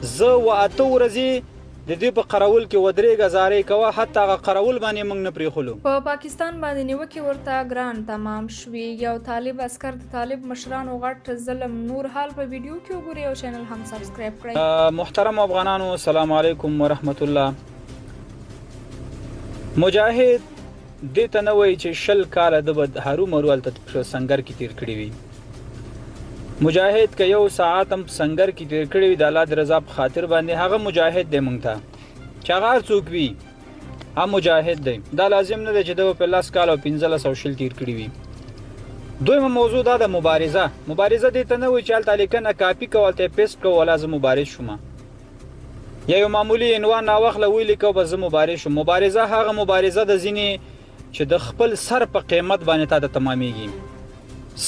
زه و اته ورځې د دې په قراول کې ودرېږه زارۍ کوه، حتی هغه قراول باندې موږ نه پرېښولو. په پاکستان باندې نیوکې ورته ګران تمام شوي. یو طالب عسکر د طالب مشرانو غټ ظلم نور حال په ویډیو کې وګورئ او چینل هم سبسکرایب کړئ. محترم افغانانو، السلام علیکم ورحمت الله. مجاهد دې ته نه وایي چې 20 کاله د به هرومرو هلته په سنګر کې تیر کړي وي. مجاهد که یو ساعت هم سنگر کې تیر کړی وي د الله د رضا په خاطر باندې، هغه مجاهد دی موږ ته. چې هغه هر څوک وي هغه مجاهد دی. دا لازم نه دی چې د په 10 کال او 1520 تیر کړي وي. دویمه موضوع دا د مبارزه. مبارزه دې ته نه وایي چې هلته لیکنه کاپي کوه، هلته یې پیسټ کوه، ولا زه مبارز شوم. یا یو معمولي عنوان ناوخله ولیکو به زه مبارز شوم. مبارزه هغه مبارزه د ځینې چې د خپل سر په قیمت باندې تا ته تمامیږي،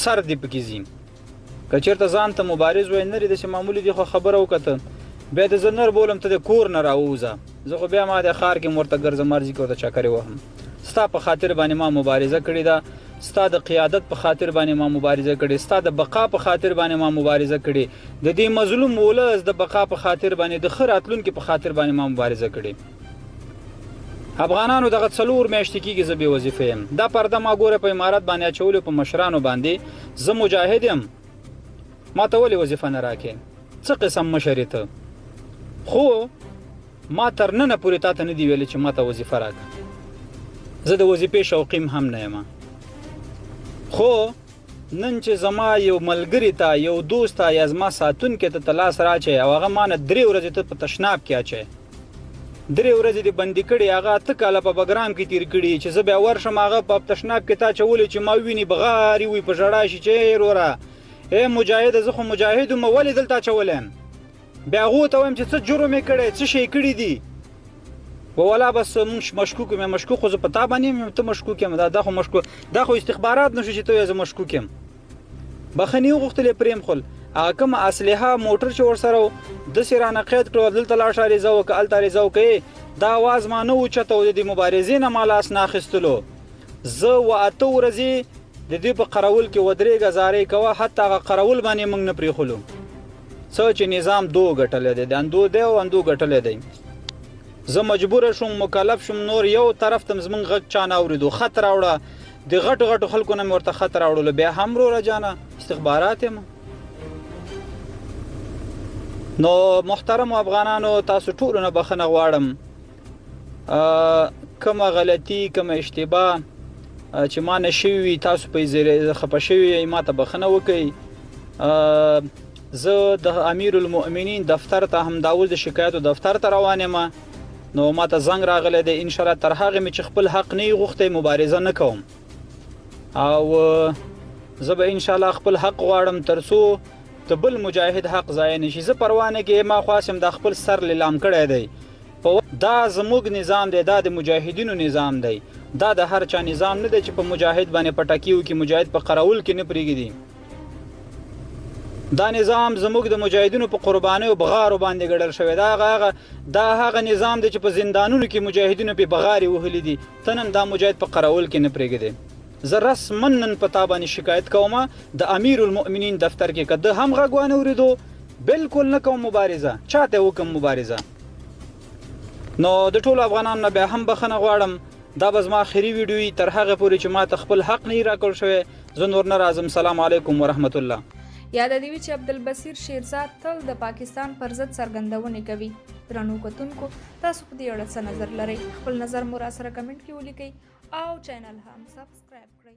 سر دې پکې ځي. که چېرته ځان ته مبارز وای نه لري، داسې معمولي دي خو خبره وکړه، بیا د زه نر بولم ته د کور نه راووځه، زه خو بیا ما د ښار کې ورته ګرځم مرضي کې ورته چکرې وهم. ستا په خاطر باندې ما مبارزه کړې ده، ستا د قیادت په خاطر باندې ما مبارزه کړې، ستا د بقا په خاطر باندې ما مبارزه کړې، د دې مظلوم ولس د بقا په خاطر باندې، د ښه راتلونکي په خاطر باندې ما مبارزه کړې. افغانانو دغه 4 میاشتې کېږي زه بې وظیفه یم. دا پرده ما ګوره په امارت باندې اچولې په مشرانو باندې. زه مجاهد یم، ما ته ولې وظیفه نه راکې؟ څه قسم مشر یې ته؟ خو ما تر ننه پورې تا ته نه دي ویلې چې ما ته وظیفه راکړه. زه د وظیفې شوقیم هم نه یم. خو نن چې زما یو ملګري ته، یو دوست ته، یا زما ساتونکي ته لاس راچی او هغه ما نه 3 ورځې ته په تشناب کې اچی، 3 ورځې دې بندي کړي، هغه 8 کاله په بګرام کې تیر کړي، چې زه بیا ورشم هغه په تشناب کې تا چولی چې ما ویني بغاري وي په ژړا شي چې وروره ای مجاهد، زه خو مجاهد یم، ولې دلته اچولی یم؟ بیا هغو ته وایم چې څه جرم یې کړی، څه شی کړي دي. ولا بس مونږ مشکوک یم. مشکوک خو زه په تا باندې یم، ته مشکوک یم. دا خو مشکوک، دا خو استخبارات نشو چې ته زه مشکوک یم. بخښنې وغوښتلې پرېم خل هغه کومه اسلحه موټر چې ورسره و داسې رانه قید کړو، دلته لاړ شه عریضه وکړه، هلته عریضه وکړې. دا اواز ما نه اوچته و، د دې مبارزې نه ما لاس نه اخیستلو. زه و 8 ورځې د دې په قراول کې ودرېږه زارۍ کوه، حتی هغه قراول باندې موږ نه پرېښولو. څه چې نظام دو ګټلی دی، د اندو دی او اندو ګټلی دی. زه مجبوره شوم، مکلف شوم، نور یو طرف ته زموږ غږ چا نه اورېدو. خط راوړه، د غټو غټو خلکو نه مې ورته خط راوړلو. بیا هم وروره جانه استخبارات یم. نو محترمو افغانانو، تاسو ټولو نه بخښنه غواړم. کومه غلطي، کومه اشتباه چې ما نه شوي وي، تاسو پرې خفه شوي یئ، ما ته بخښنه وکړئ. زه د امیر المؤمنین دفتر ته، همداوس د شکایتو دفتر ته روان یم. نو ما ته زنګ راغلی دی. انشاءالله تر هغې مې چې خپل حق نه وي غوښتی مبارزه نه کوم، او زه به انشاءالله خپل حق غواړم تر څو د بل مجاهد حق ضایع نه شي. زه پروا نه کې ما خواستم دا خپل سر لیلام کړی دی. دا زموږ نظام دی، دا د مجاهدینو نظام دی. دا د هر چا نظام نه دی چې په مجاهد باندې پټکي وکړي، مجاهد په قراول کې نه پرېږدي. دا نظام زموږ د مجاهدینو په قربانیو بغارو باندې ګډل شوی. دا هغه نظام دی چې په زندانونو کې مجاهدینو په بغارې وهلي دي. ته نن دا مجاهد په قراول کې نه پرېږدي. زه رسما نن په تا باندې شکایت کوم د امیر المؤمنین دفتر کې. که ده هم غږ وانه اورېدو، بالکل نه کوم مبارزه، چاته وکم مبارزه. نو د ټولو افغانانو نه بیا هم بخښنه غواړم. دا به زما آخري ویډیو وي، تر هغې پورې چې ما ته خپل حق نه وي راکړل شوی. زه نور نه راځم. سلام علیکم ورحمت الله. یاد دې وي چې عبدالبصیر شیرزاد تل د پاکستان پر ضد څرګندونې کوي. درنو کتونکو، تاسو په دې اړه څه نظر لرئ؟ خپل نظر مو راسره کمنټ کې ولیکئ او چینل هم سبسکرایب کړئ.